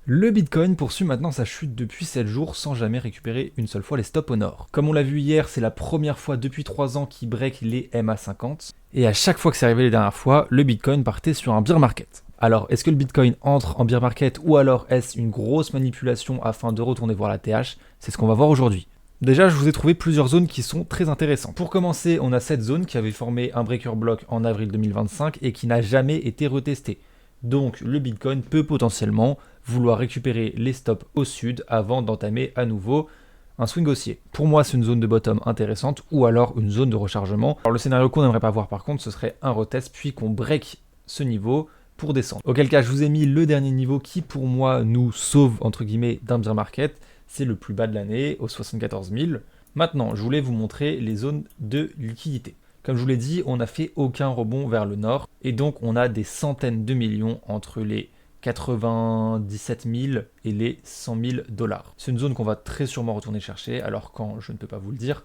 Le Bitcoin poursuit maintenant sa chute depuis 7 jours sans jamais récupérer une seule fois les stops au nord. Comme on l'a vu hier, c'est la première fois depuis 3 ans qu'il break les MA50. Et à chaque fois que c'est arrivé les dernières fois, le Bitcoin partait sur un bear market. Alors, est-ce que le Bitcoin entre en bear market ou alors est-ce une grosse manipulation afin de retourner voir la TH? C'est ce qu'on va voir aujourd'hui. Déjà, je vous ai trouvé plusieurs zones qui sont très intéressantes. Pour commencer, on a cette zone qui avait formé un breaker block en avril 2025 et qui n'a jamais été retestée. Donc, le Bitcoin peut potentiellement vouloir récupérer les stops au sud avant d'entamer à nouveau un swing haussier. Pour moi, c'est une zone de bottom intéressante ou alors une zone de rechargement. Alors, le scénario qu'on n'aimerait pas voir par contre, ce serait un retest puis qu'on break ce niveau pour descendre. Auquel cas, je vous ai mis le dernier niveau qui, pour moi, nous sauve, entre guillemets, d'un bear market. C'est le plus bas de l'année, aux 74 000. Maintenant, je voulais vous montrer les zones de liquidité. Comme je vous l'ai dit, on n'a fait aucun rebond vers le nord, et donc on a des centaines de millions entre les 97 000 et les 100 000 dollars. C'est une zone qu'on va très sûrement retourner chercher, alors quand je ne peux pas vous le dire,